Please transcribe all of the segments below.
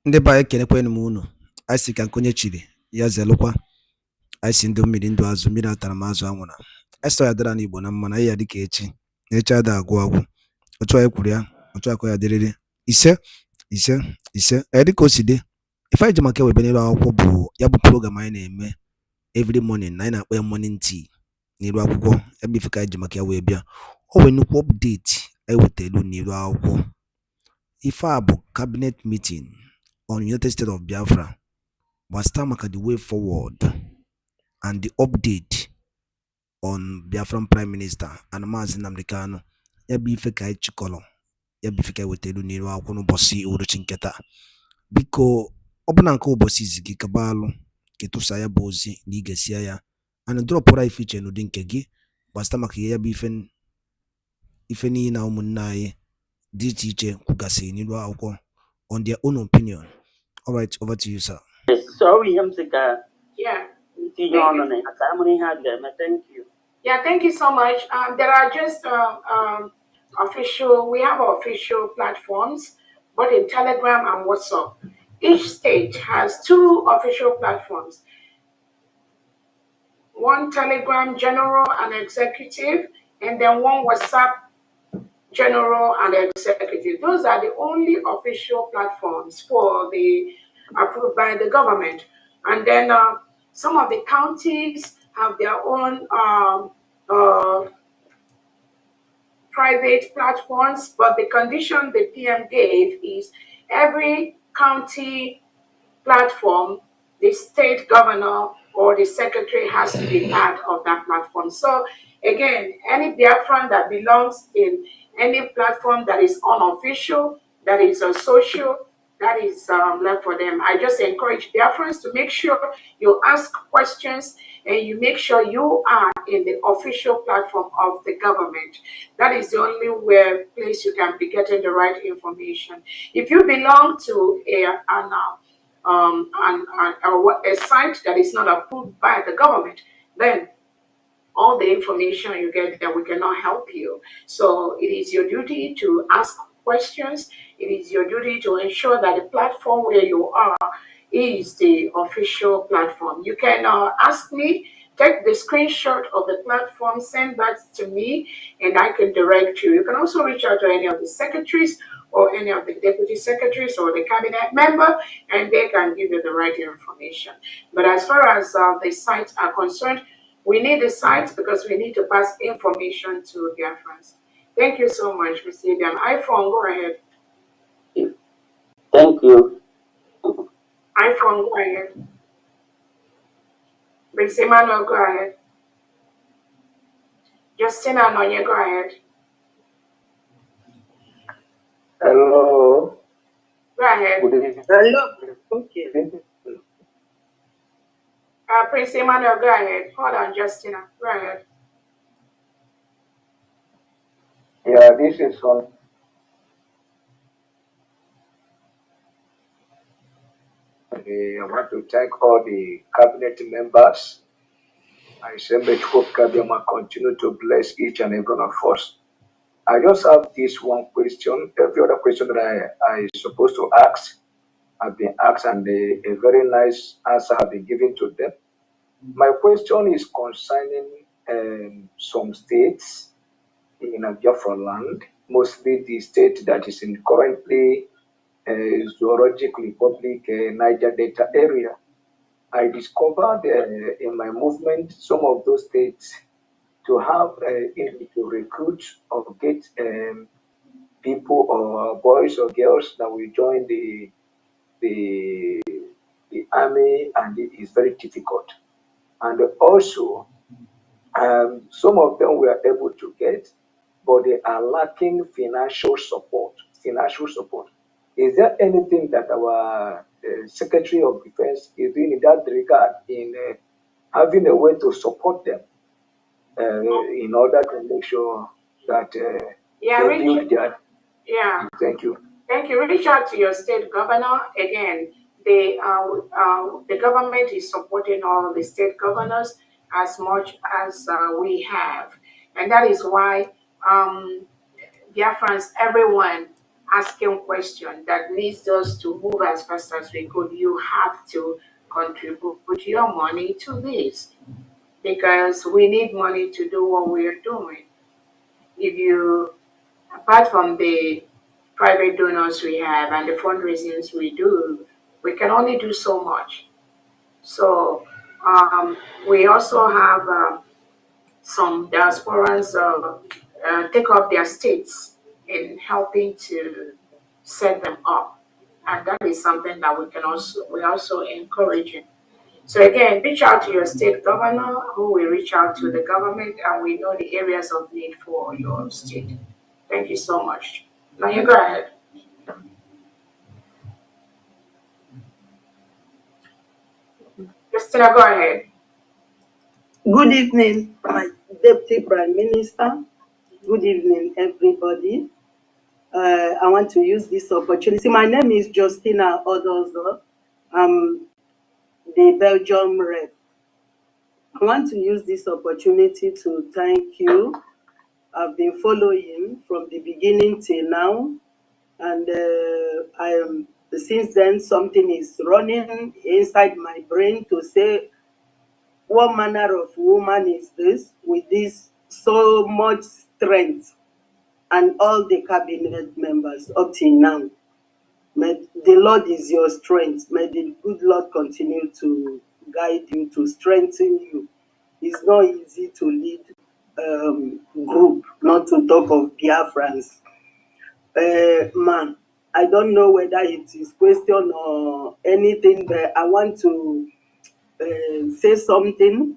Ndị be anyị ekelekwanụ m unu. Anyị sị ka nke onye chiri ya zelụkwa. Anyị si ndụ mmiri ndụ azụ, mmiri atara m azụ anwụra. Anyị sọ ya dara n'Igbo na mma na anyị ya dịka echi na echi ada agwụ agwụ. Otu anyị kwuru ya, otu akọ ya dịrịrị. Ise ise dịka o si dị, ife anyị ji maka ewebe n'iru akwụkwọ bụ ya bụ program anyị na-eme every morning na anyị na-akpọ ya morning tea n'iru akwụkwọ. Ebe ife ka anyị ji maka ya wee bịa. O nwere nnukwu update anyị wetara n'iru akwụkwọ. Ife a bụ cabinet meeting on United States of Biafra gbasara maka the way forward and the update on Biafran Prime Minister and Maazị Nnamdi Kanu. Ya bụ ife ka anyị chịkọrọ, ya bụ ife ka anyị wetara n'iru akwụkwọ n'ụbọchị uhuruchi nke taa. Biko ọ bụ na nke ụbọchị izi gị kaba alụ ka ịtụsa ya bụ ozi na ị ga-esia ya and dropụra ife iche n'ụdị nke gị gbasara maka ya bụ ife niile na ụmụnne anyị dị iche iche kwugasịrị n'iru akwụkwọ on their own opinion. All right, over to you, sir. So we have to Yeah. thank you. Yeah, thank you so much. There are just we have official platforms, both in Telegram and WhatsApp. Each state has 2 official platforms. One Telegram general and executive, and then one WhatsApp general and executive. Those are the only official platforms for the approved by the government. And then some of the counties have their own private platforms, but the condition the PM gave is every county platform, the state governor or the secretary has to be part of that platform. So again, any Biafran that belongs in any platform that is unofficial, that is a social, that is left for them. I just encourage Biafrans to make sure you ask questions and you make sure you are in the official platform of the government. That is the only place you can be getting the right information. If you belong to a site that is not approved by the government, then all the information you get there, we cannot help you. So it is your duty to ask questions. It is your duty to ensure that the platform where you are is the official platform. You can ask me, take the screenshot of the platform, send that to me, and I can direct you. You can also reach out to any of the secretaries or any of the deputy secretaries or the cabinet member, and they can give you the right information. But as far as the sites are concerned, we need the sites because we need to pass information to their friends. Thank you so much, Mr. Ibiam. iPhone, go ahead. Thank you. iPhone, go ahead. Mr. Emmanuel, go ahead. Justina Nonya, go ahead. Hello. Go ahead. Good evening. Hello. Okay. Prince Emmanuel, go ahead. Hold on, Justina. Go ahead. Yeah, this is on. I want to thank all the cabinet members. I say may hope Kabiyama continue to bless each and every one of us. I just have this one question. Every other question that I supposed to ask, I've been asked, and a very nice answer have been given to them. My question is concerning some states in Biafra land, mostly the state that is in currently Zoological Republic, Niger Delta area. I discovered in my movement some of those states to have to recruit or get people or boys or girls that will join the army, and it is very difficult. And also, some of them were able to get, but they are lacking financial support. Financial support. Is there anything that our Secretary of Defense is doing in that regard in having a way to support them in order to make sure that they build that? Yeah. Thank you. Thank you. Reach out to your state governor. Again, the government is supporting all the state governors as much as we have. And that is why Biafrans, everyone, asking questions that leads us to move as fast as we could, you have to contribute your money to this, because we need money to do what we're doing. If you, apart from the private donors we have and the fundraisings we do, we can only do so much. So we also have some diasporans take up their states in helping to set them up, and that is something that we also encouraging. So again, reach out to your state governor, who will reach out to the government, and we know the areas of need for your state. Thank you so much. Now you go ahead. Christina, go ahead. Good evening, my Deputy Prime Minister. Good evening, everybody. I want to use this opportunity. My name is Justina Odozo. I'm the Belgium rep. I want to use this opportunity to thank you. I've been following from the beginning till now, and I am since then something is running inside my brain to say, what manner of woman is this with this so much strength, and all the cabinet members up till now. May the Lord is your strength. May the good Lord continue to guide you, to strengthen you. It's not easy to lead group, not to talk of Biafrans. Man, I don't know whether it is question or anything, but I want to say something.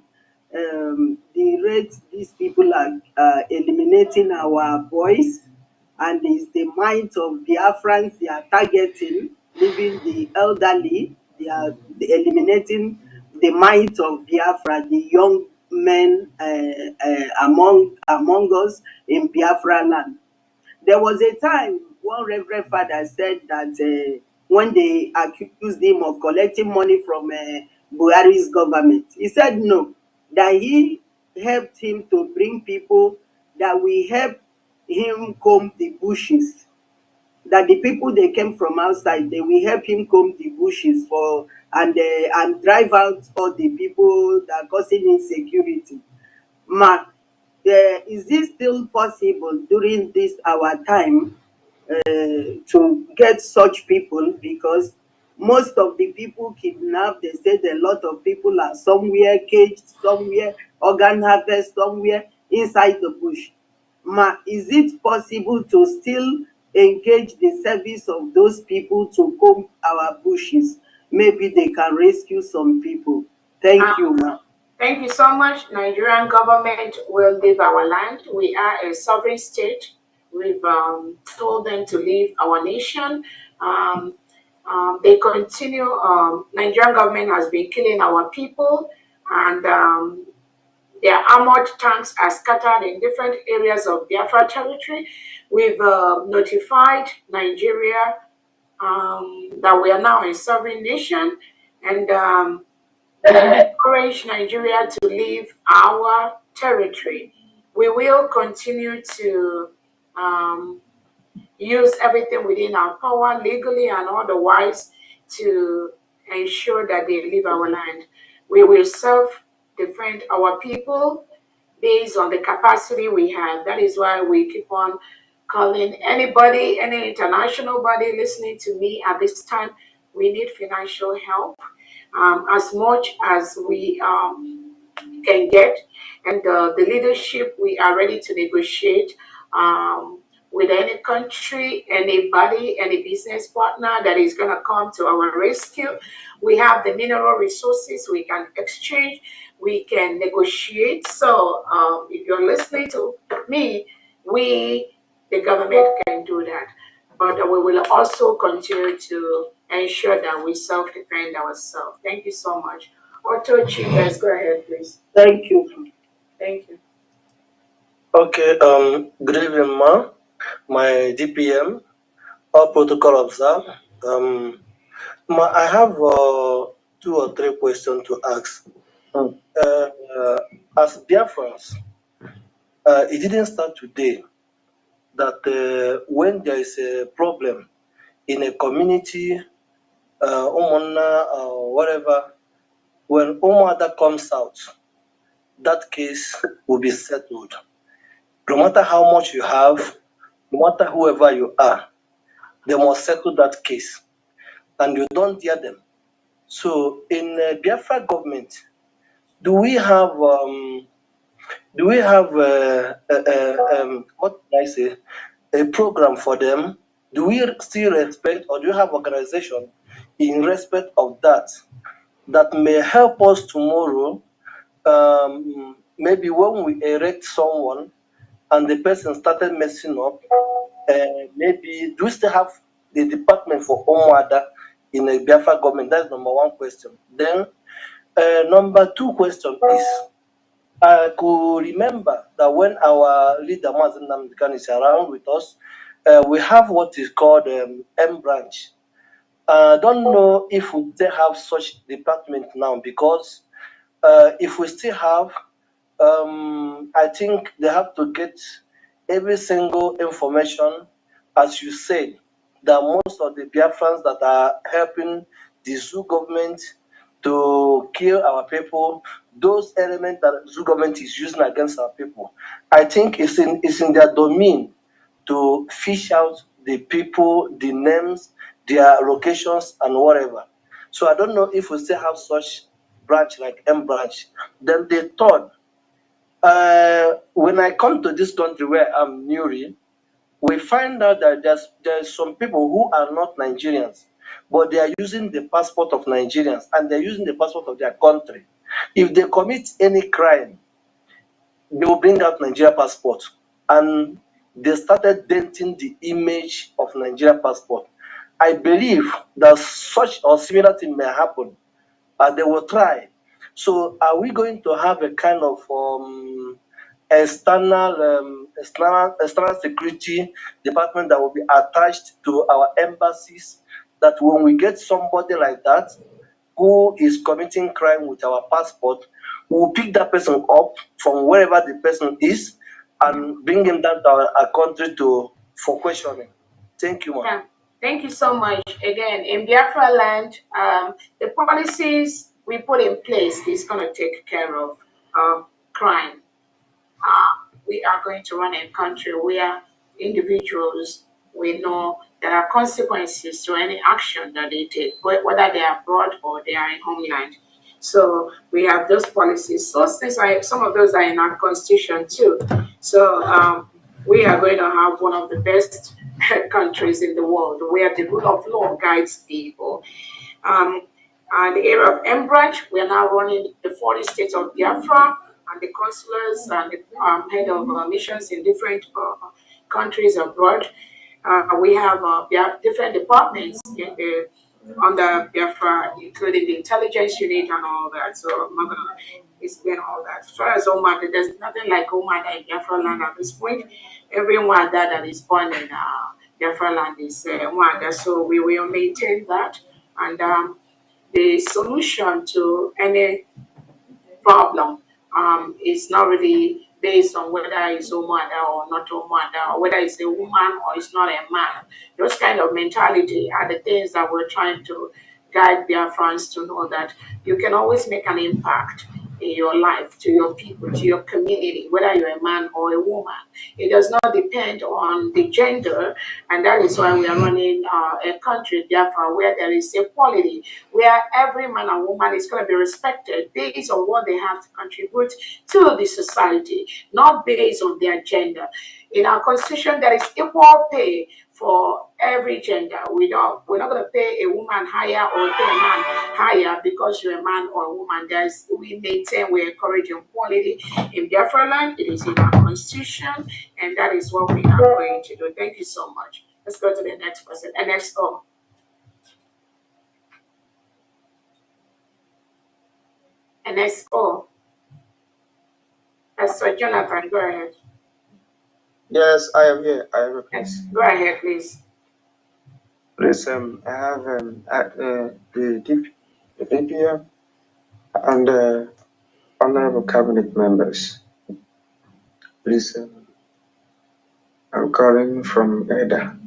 The rate these people are eliminating our voice, and it's the minds of Biafrans they are targeting, leaving the elderly. They are eliminating the minds of Biafra, the young men among us in Biafra land. There was a time one Reverend Father said that when they accused him of collecting money from Buhari's government, he said no, that he helped him to bring people that will help him comb the bushes. That the people they came from outside, they will help him comb the bushes for and drive out all the people that are causing insecurity. Ma, is this still possible during this our time to get such people? Because most of the people kidnapped, they said a lot of people are somewhere caged, somewhere organ harvest, somewhere inside the bush. Ma, is it possible to still engage the service of those people to comb our bushes? Maybe they can rescue some people. Thank you, ma. Thank you so much. Nigerian government will leave our land. We are a sovereign state. We've told them to leave our nation. They continue. Nigerian government has been killing our people, and their armored tanks are scattered in different areas of Biafra territory. We've notified Nigeria that we are now a sovereign nation, and encourage Nigeria to leave our territory. We will continue to use everything within our power, legally and otherwise, to ensure that they leave our land. We will self-defend our people based on the capacity we have. That is why we keep on calling anybody, any international body listening to me at this time. We need financial help as much as we can get, and the leadership, we are ready to negotiate with any country, anybody, any business partner that is going to come to our rescue. We have the mineral resources, we can exchange, we can negotiate. So if you're listening to me, the government, can do that. But we will also continue to ensure that we self-defend ourselves. Thank you so much. Otto Chigas, go ahead, please. Thank you. Thank you. Okay, good evening, ma. My DPM, all protocol observed. Ma, I have 2 or 3 questions to ask. As Biafrans, it didn't start today that when there is a problem in a community, whatever, when Umada comes out, that case will be settled. No matter how much you have, no matter whoever you are, they must settle that case, and you don't hear them. So in Biafra government, do we have what can I say, a program for them? Do we still respect, or do you have organization in respect of that may help us tomorrow? Maybe when we erect someone and the person started messing up, maybe do we still have the department for Omwada in the Biafra government? That's number one question. Then number two question is, I could remember that when our leader Mazen Namdekan is around with us, we have what is called M branch. I don't know if we still have such department now, because if we still have, I think they have to get every single information, as you said, that most of the Biafrans that are helping the zoo government to kill our people, those elements that the zoo government is using against our people, I think it's in their domain to fish out the people, the names, their locations, and whatever. So I don't know if we still have such branch like M branch. Then the third, when I come to this country where I'm newly, we find out that there's some people who are not Nigerians, but they are using the passport of Nigerians, and they're using the passport of their country. If they commit any crime, they will bring out Nigeria passport, and they started denting the image of Nigeria passport. I believe that such or similar thing may happen, and they will try. So are we going to have a kind of external security department that will be attached to our embassies, that when we get somebody like that who is committing crime with our passport, we will pick that person up from wherever the person is and bring him down to our country for questioning? Thank you, ma'am. Yeah. Thank you so much. Again, in Biafra land, the policies we put in place is going to take care of crime. We are going to run a country where individuals, we know there are consequences to any action that they take, whether they are abroad or they are in homeland. So we have those policies. Some of those are in our constitution too. So we are going to have one of the best countries in the world where the rule of law guides people. And the area of M branch, we are now running the 40 states of Biafra, and the consulars and the head of missions in different countries abroad. We have different departments under Biafra, including the intelligence unit and all that. So I'm not going to explain all that. As far as Omada, there's nothing like Omada in Biafra land at this point. Every Wada that is born in Biafra land is Wada. So we will maintain that. And the solution to any problem is not really based on whether it's Omada or not Omada, or whether it's a woman or it's not a man. Those kind of mentality are the things that we're trying to guide Biafrans to know that you can always make an impact in your life, to your people, to your community, whether you're a man or a woman. It does not depend on the gender, and that is why we are running a country, Biafra, where there is equality, where every man and woman is going to be respected based on what they have to contribute to the society, not based on their gender. In our constitution, there is equal pay for every gender. We're not going to pay a woman higher or pay a man higher because you're a man or a woman. We maintain, we encourage equality in Biafra land. It is in our constitution, and that is what we are going to do. Thank you so much. Let's go to the next person. NXO. NXO. Pastor Jonathan, go ahead. Yes, I am here. I am. Yes, go ahead, please. Please, I have the DPM and honorable cabinet members. Please, I'm calling from Eda.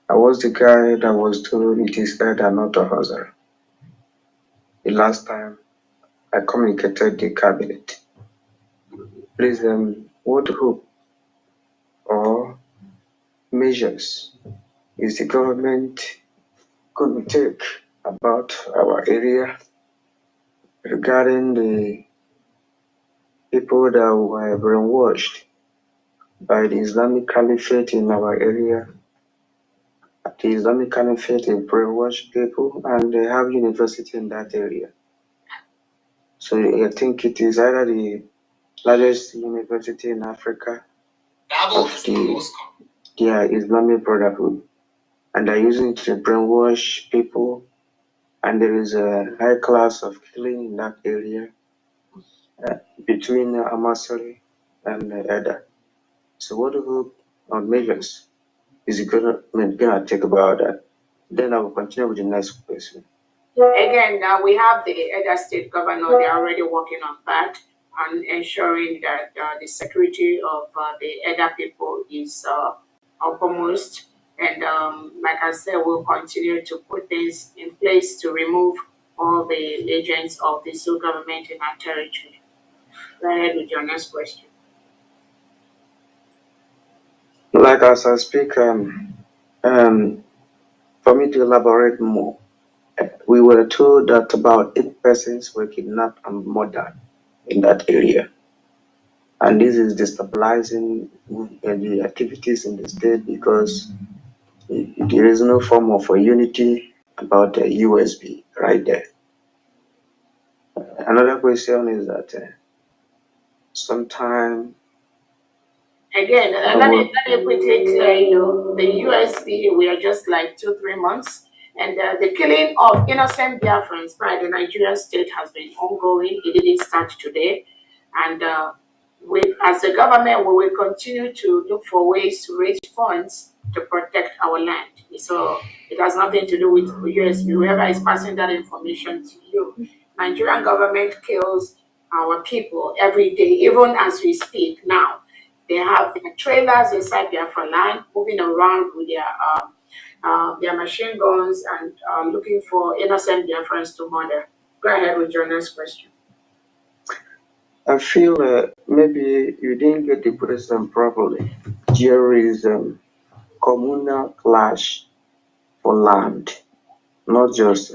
I was the guy that was told it is Eda, not a Hazard. The last time I communicated the cabinet. Please, what hope or measures is the government going to take about our area regarding the people that were brainwashed by the Islamic Caliphate in our area? The Islamic Caliphate brainwashed people, and they have university in that area. So I think it is either the largest university in Africa of their Islamic Brotherhood, and they're using it to brainwash people. And there is a high class of killing in that area between Amasari and Eda. So what measures is the government gonna take about that? Then I will continue with the next question. Again, we have the Eda State Governor. They're already working on that and ensuring that the security of the Eda people is uppermost. And like I said, we'll continue to put things in place to remove all the agents of the Sioux government in our territory. Go ahead with your next question. Like as I speak, for me to elaborate more, we were told that about 8 persons were kidnapped and murdered in that area. And this is destabilizing the activities in the state because there is no form of a unity about the USB right there. Another question is that sometime Again, let me quickly clear you. The USB, we are just like 2-3 months, and the killing of innocent Biafrans by the Nigerian state has been ongoing. It didn't start today, and as a government, we will continue to look for ways to raise funds to protect our land. So it has nothing to do with USB. Whoever is passing that information to you, Nigerian government kills our people every day, even as we speak now. They have their trailers inside BIAFRA land, moving around with their machine guns and looking for innocent Biafrans to murder. Go ahead with your next question. I feel maybe you didn't get the question properly. There is communal clash for land, not just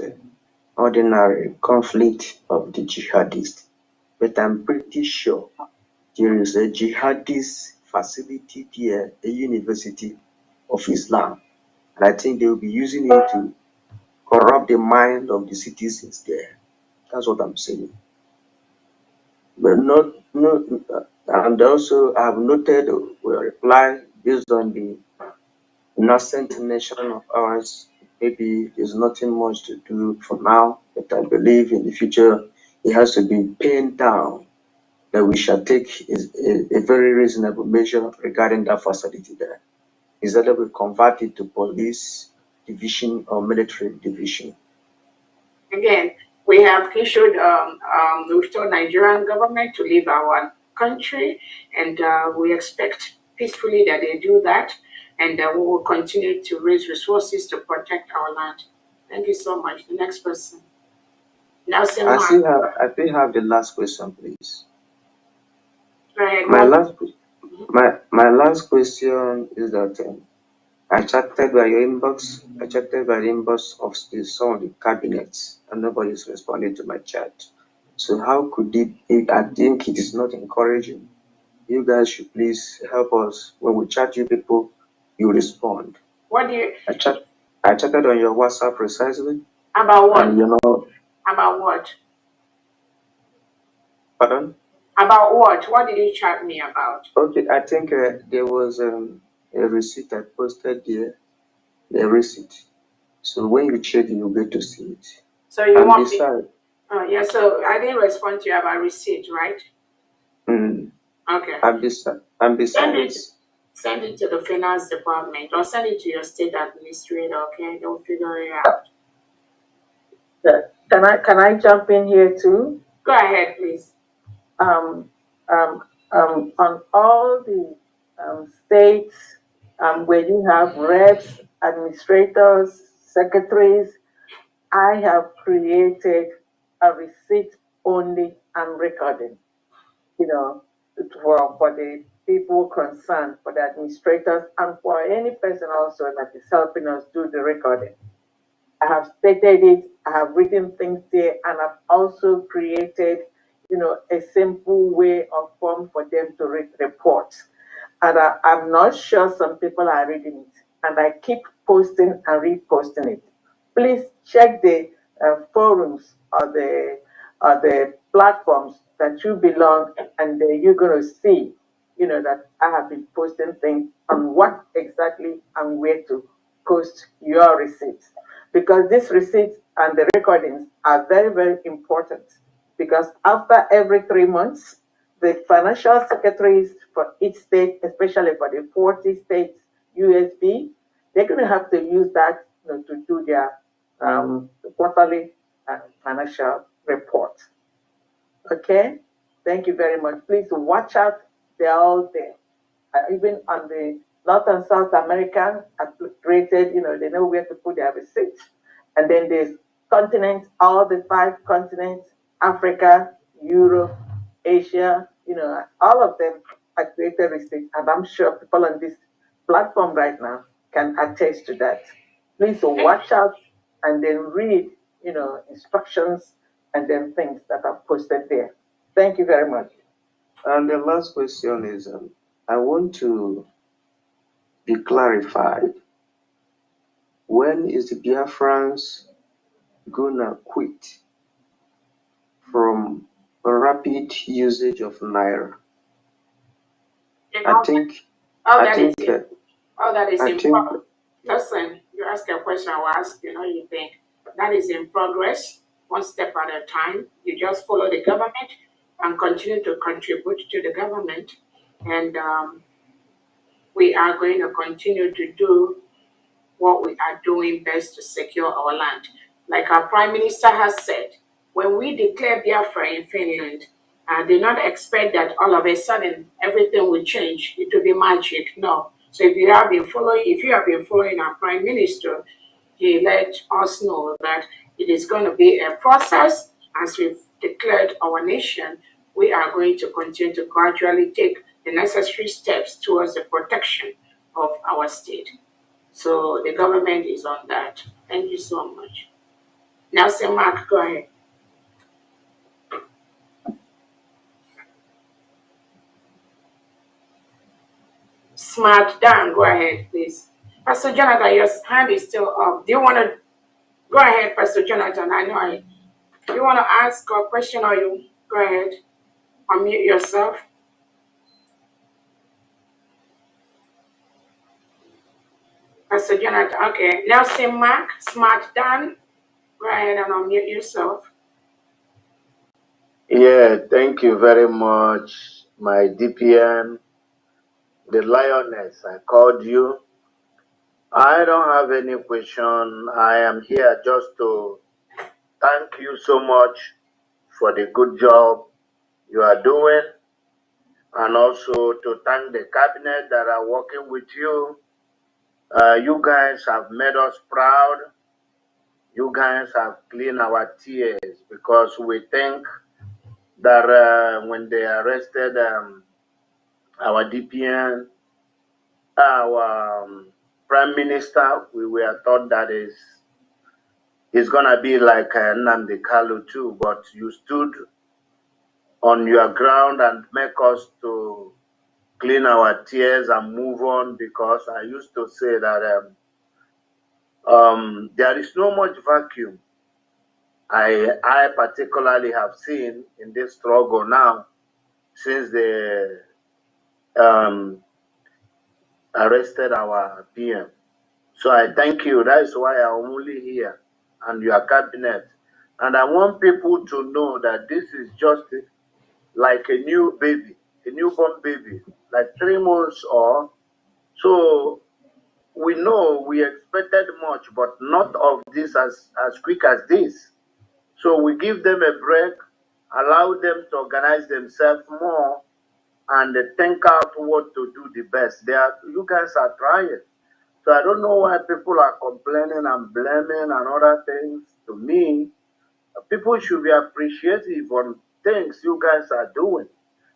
ordinary conflict of the jihadists. But I'm pretty sure there is a jihadist facility there, a university of Islam. And I think they will be using it to corrupt the mind of the citizens there. That's what I'm saying. But and also I've noted a reply based on the nascent nation of ours. Maybe there's nothing much to do for now, but I believe in the future it has to be pinned down that we shall take a very reasonable measure regarding that facility there. Is that we convert it to police division or military division? Again, we have issued, we've told Nigerian government to leave our country, and we expect peacefully that they do that, and we will continue to raise resources to protect our land. Thank you so much. The next person. Nelson I Mark. still have the last question, please. Right, My last question is that I chatted by your inbox. I chatted by the inbox of some of the cabinets, and nobody's responding to my chat. So how could I think it is not encouraging. You guys should please help us. When we chat you people, you respond. What do you? I chatted on your WhatsApp precisely. About what? And About what? Pardon? About what? What did you chat me about? Okay, I think there was a receipt I posted there. The receipt. So when you check, you get to see it. So you want me? Yeah. So I didn't respond to you about receipt, right? Okay. And besides, send it to the finance department or send it to your state administrator. Okay, they'll figure it out. Yeah. Can I jump in here too? Go ahead, please. On all the states, where you have reps, administrators, secretaries, I have created a receipt only and recording, you know, for the people concerned, for the administrators, and for any person also that is helping us do the recording. I have stated it, I have written things there, and I've also created, a simple way of form for them to read reports. And I'm not sure some people are reading it, and I keep posting and reposting it. Please check the forums or the platforms that you belong, and you're going to see, that I have been posting things on what exactly and where to post your receipts, because these receipts and the recordings are very, very important, because after every 3 months, the financial secretaries for each state, especially for the 40 states USB, they're going to have to use that, to do their quarterly financial report. Okay, thank you very much. Please watch out, they're all there. Even on the North and South American, rated, they know where to put their receipts. And then there's continents, all the 5 continents, Africa, Europe, Asia, all of them are created receipts. And I'm sure people on this platform right now can attest to that. Please watch out and then read, instructions and then things that are posted there. Thank you very much. And the last question is, I want to be clarified. When is the Biafrans gonna quit from rapid usage of Naira? I think that is in progress. Listen, you ask a question, I will ask, you think that is in progress, one step at a time. You just follow the government and continue to contribute to the government. And we are going to continue to do what we are doing best to secure our land. Like our Prime Minister has said, when we declare Biafra in Finland, do not expect that all of a sudden everything will change. It will be magic. No. So if you have been following our Prime Minister, he let us know that it is going to be a process. As we've declared our nation, we are going to continue to gradually take the necessary steps towards the protection of our state. So the government is on that. Thank you so much. Nelson Mark, go ahead. Smart Dan, go ahead, please. Pastor Jonathan, your hand is still up. Do you want to go ahead, Pastor Jonathan? Do you want to ask a question, or you go ahead, unmute yourself? Pastor Jonathan, okay. Nelson Mark, Smart Dan, go ahead and unmute yourself. Yeah, thank you very much, my DPM, the lioness. I called you. I don't have any question. I am here just to thank you so much for the good job you are doing, and also to thank the cabinet that are working with you. You guys have made us proud. You guys have cleaned our tears, because we think that when they arrested our DPM, our Prime Minister, we were thought that is gonna be like Nnamdi Kalu too, but you stood on your ground and make us to clean our tears and move on, because I used to say that there is no much vacuum I particularly have seen in this struggle now, since they arrested our PM. So I thank you. That is why I'm only here, and your cabinet. And I want people to know that this is just like a new baby, a newborn baby, like 3 months or so. We know we expected much, but not of this as quick as this. So we give them a break, allow them to organize themselves more, and think out what to do the best. You guys are trying. So I don't know why people are complaining and blaming and other things. To me, people should be appreciative on things you guys are doing,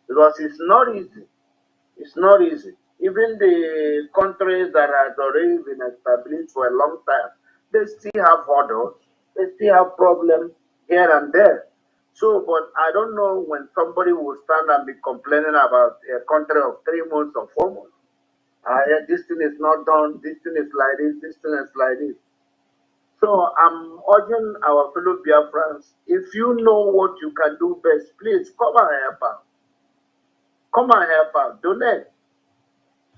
because it's not easy. It's not easy. Even the countries that have already been established for a long time, they still have hurdles. They still have problems here and there. So, but I don't know when somebody will stand and be complaining about a country of 3 months or 4 months. This thing is not done. This thing is like this. This thing is like this. So I'm urging our fellow Biafrans, if you know what you can do best, please come and help out. Come and help out. Donate.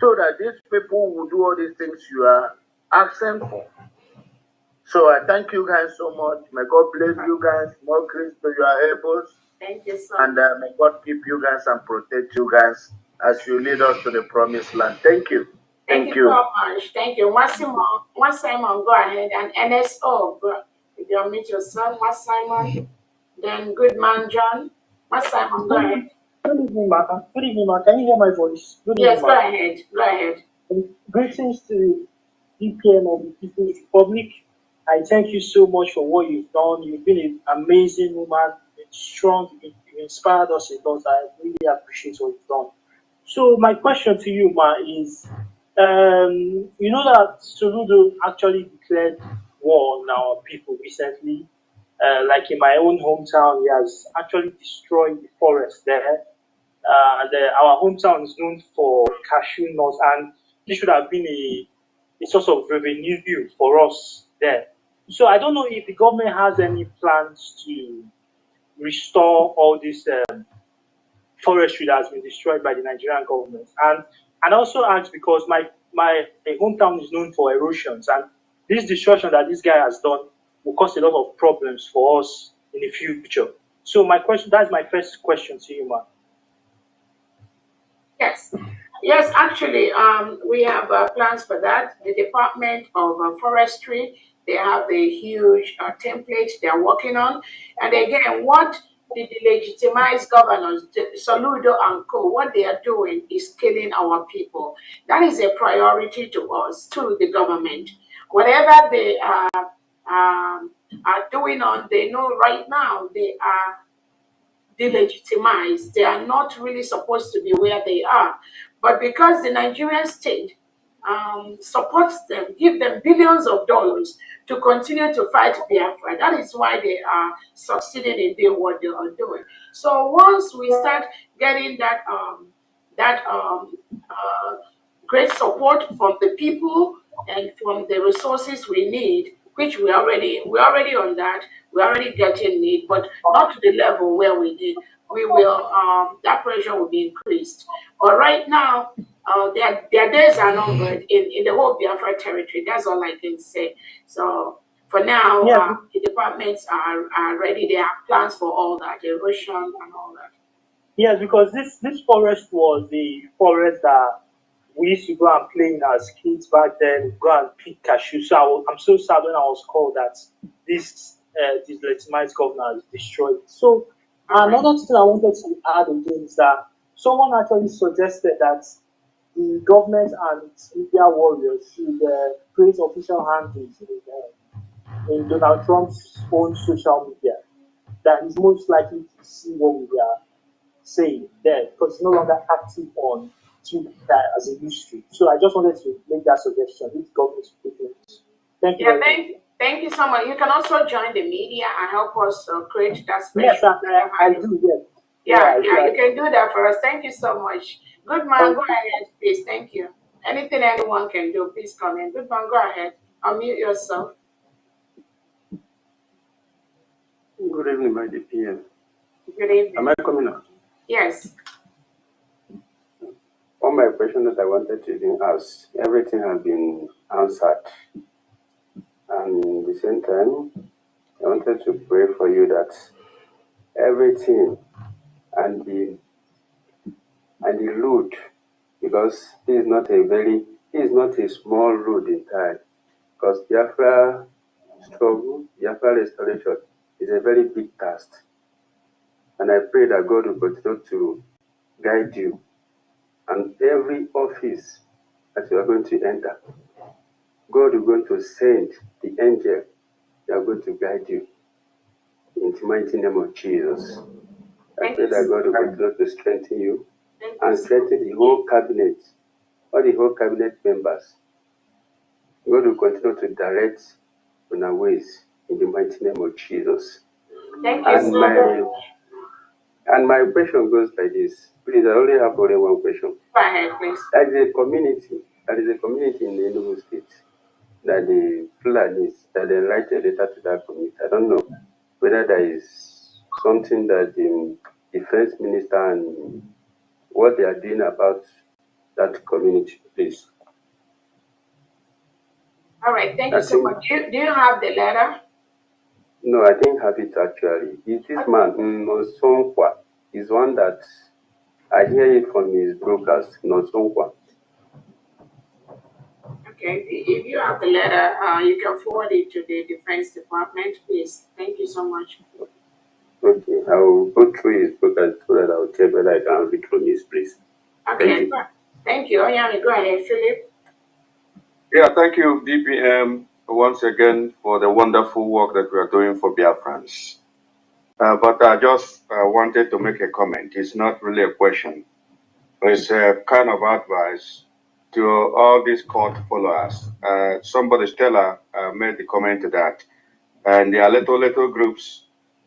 So that these people will do all these things you are asking for. So I thank you guys so much. May God bless you guys. More grace to your elbows. Thank you so And much. may God keep you guys and protect you guys as you lead us to the promised land. Thank you. Thank you so much. Thank you. One Simon, go ahead. And NSO, if you unmute yourself, one Simon. Then Goodman John. One Simon, go ahead. Good evening, Ma. Good evening, Ma. Can you hear my voice? Good Yes, evening, go Ma. ahead. Go ahead. Greetings to DPM of the People's Republic. I thank you so much for what you've done. You've been an amazing woman, strong, you inspired us a lot. I really appreciate what you've done. So my question to you, Ma, is you know that Soludo actually declared war on our people recently. Like in my own hometown, he has actually destroyed the forest there. Our hometown is known for cashew nuts, and this should have been a source of revenue for us there. So I don't know if the government has any plans to restore all this forestry that has been destroyed by the Nigerian government. And also ask because my hometown is known for erosions, and this destruction that this guy has done will cause a lot of problems for us in the future. So that's my first question to you, man. Yes. Yes, actually, we have plans for that. The Department of Forestry, they have a huge template they are working on. And again, what the delegitimized governors, Soludo and Co., what they are doing is killing our people. That is a priority to us, to the government. Whatever they are doing on, they know right now they are delegitimized. They are not really supposed to be where they are. But because the Nigerian state supports them, give them billions of dollars to continue to fight Biafra, that is why they are succeeding in doing what they are doing. So once we start getting that great support from the people and from the resources we need, which we're already on that, we're already getting it, but not to the level where we did. We will that pressure will be increased. But right now, their days are numbered in the whole Biafra territory. That's all I can say. So for now, Yeah, the departments are ready. They have plans for all that, erosion and all that. yes, because this forest was the forest that we used to go and play in as kids back then, go and pick cashew. So I'm so sad when I was called that this legitimized governor has destroyed it. So another thing I wanted to add again is that someone actually suggested that the government and its media warriors should create official handles in Donald Trump's own social media that is most likely to see what we are saying there because it's no longer active on Twitter as a history. So I just wanted to make that suggestion. This government is taking this. Thank you Yeah, very much. thank you so much. You can also join the media and help us create that Yes, special. I do. Yes. Yeah, I you can do that for us. Thank you so much. Good man, Thank go you. ahead, please. Thank you. Anything anyone can do, please come in. Good man, go ahead. Unmute yourself. Good evening, my DPM. Good evening. Am I coming out? Yes. All my questions that I wanted to even ask, everything has been answered. And at the same time, I wanted to pray for you that everything and the load, because this is not a small load in time, because Biafra struggle, Biafra restoration is a very big task. And I pray that God will continue to guide you and every office that you are going to enter, God is going to send the angel that are going to guide you in the mighty name of Jesus. I pray that God will continue to strengthen you and strengthen the whole cabinet, all the whole cabinet members. God will continue to direct on our ways in the mighty name of Jesus. Thank you so much. And my question goes like this. Please, I only have only one question. Go ahead, please. There is a community in the Enugu State that the Fulanis, that they write a letter to that community. I don't know whether there is something that the defense minister and what they are doing about that community, please. All right, thank you so much. Do you have the letter? No, I didn't have it actually. It's this man, Nosongwa, is one that I hear it from his broadcast, Nosongwa. Okay, if you have the letter, you can forward it to the Defense Department, please. Thank you so much. Okay, I will go through his broadcast so that I will check whether I can read from his place. Okay, thank you. Oyami, go ahead, Philip. Yeah, thank you, DPM, once again for the wonderful work that we are doing for Biafrans. But I just wanted to make a comment. It's not really a question. It's a kind of advice to all these court followers. Somebody, Stella, made the comment to that. And their little groups,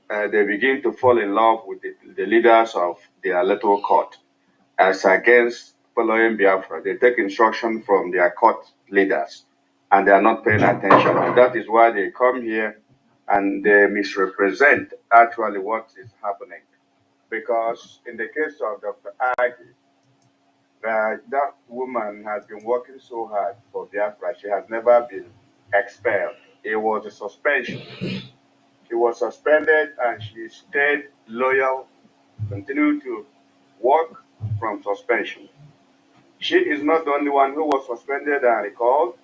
they begin to fall in love with the leaders of their little court as against following Biafra. They take instruction from their court leaders and they are not paying attention. And that is why they come here and they misrepresent actually what is happening. Because in the case of Dr. Agi, that woman has been working so hard for Biafra. She has never been expelled. It was a suspension. She was suspended and she stayed loyal, continued to work from suspension. She is not the only one who was suspended and recalled.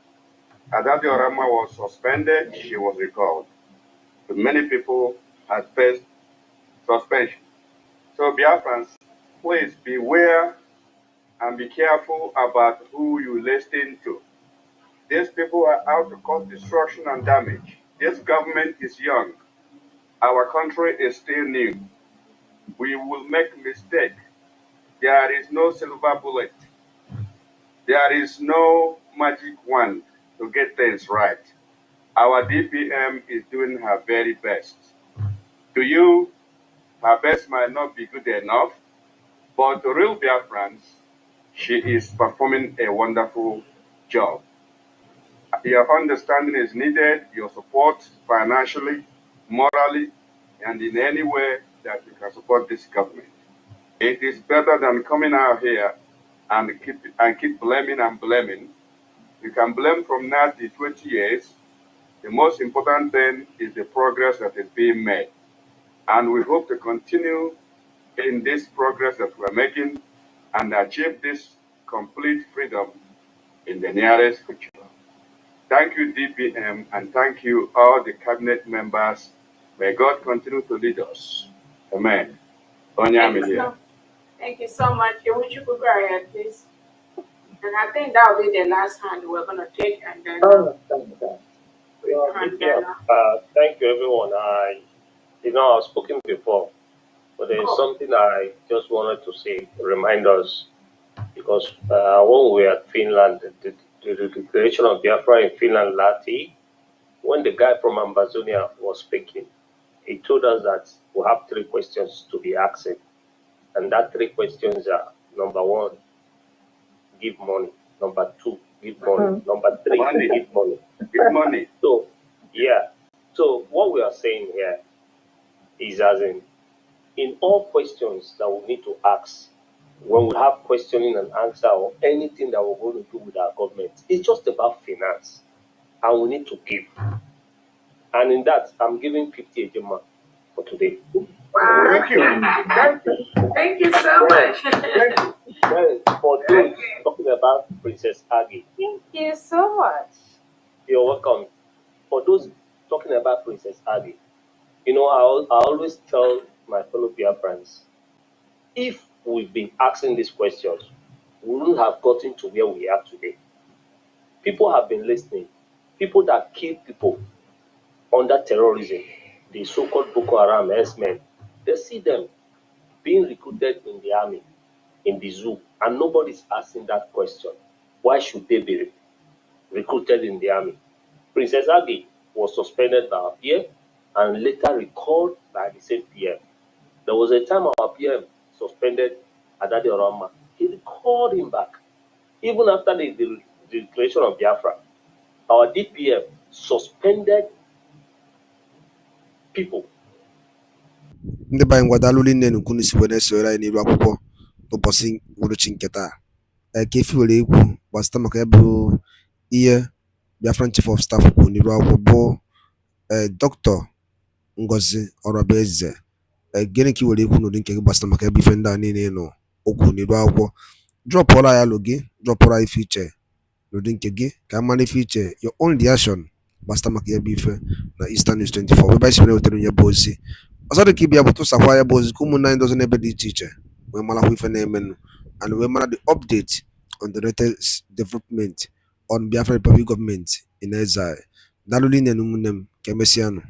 Adabi Orama was suspended, she was recalled. But many people had faced suspension. So Biafrans, please beware and be careful about who you listen to. These people are out to cause destruction and damage. This government is young. Our country is still new. We will make mistakes. There is no silver bullet. There is no magic wand to get things right. Our DPM is doing her very best. To you, her best might not be good enough, but to real Biafrans, she is performing a wonderful job. Your understanding is needed, your support financially, morally, and in any way that you can support this government. It is better than coming out here and keep blaming and blaming. You can blame from now to 20 years. The most important thing is the progress that is being made. And we hope to continue in this progress that we're making and achieve this complete freedom in the nearest future. Thank you, DPM, and thank you, all the cabinet members. May God continue to lead us. Amen. Thank you so much. Would you go ahead, please? And I think that will be the last hand we're going to take, and then thank you, everyone. I've spoken before, but there is something I just wanted to say, remind us, because when we were at Finland, the declaration of Biafra in Finland, Lati, when the guy from Ambazonia was speaking, he told us that we have 3 questions to be asking. And that 3 questions are, number 1, give money. Number 2, give money. Number 3, give money. Give money. So, yeah. So what we are saying here is as in all questions that we need to ask, when we have questioning and answer or anything that we're going to do with our government, it's just about finance. And we need to give. And in that, I'm giving 50 Ejima for today. Wow. Thank you. Thank you so much. Well, for those talking about Princess Agi. Thank you so much. You're welcome. For those talking about Princess Agi, I always tell my fellow Biafrans, if we've been asking these questions, we wouldn't have gotten to where we are today. People have been listening. People that kill people under terrorism, the so-called Boko Haram S-men, they see them being recruited in the army, in the zoo, and nobody's asking that question. Why should they be recruited in the army? Princess Abby was suspended by our PM and later recalled by the same PM. There was a time our PM suspended Adade Orama. He recalled him back. Even after the declaration of Biafra, our DPM suspended people. Ndị be anyị ngwadalụ nne nnukwu n'isi wee na-esonyere anyị n'iru akwụkwọ n'ụbọchị uhuruchi nke taa. Ka efi were ekwu gbasịta maka ya bụ ihe Biafran Chief of Staff kwuru n'iru akwụkwọ bụ Dr. NGOZI ORABUEZE. Gịnị ka i were ekwu n'ụdị nke gị gbasịta maka ya bụ ife ndị a niile nụ okwu n'iru akwụkwọ? Drọpụọla ya alụ gị, drọpụọla ya ife iche n'ụdị nke gị ka a mara ife iche your own reaction gbasịta maka ya bụ ife na Eastern News 24 ebe anyị si wetara onye bụ ozi. Ọzọ dị ka ịbịa bụ tụsakwa ya bụ ozi ka ụmụnne anyị dozi n'ebe dị iche iche wee marakwa ife na-emenụ and wee mara the update on the latest development on Biafra Republic government in exile. Daalụ rinne na ụmụnne m, ka emesịanụ.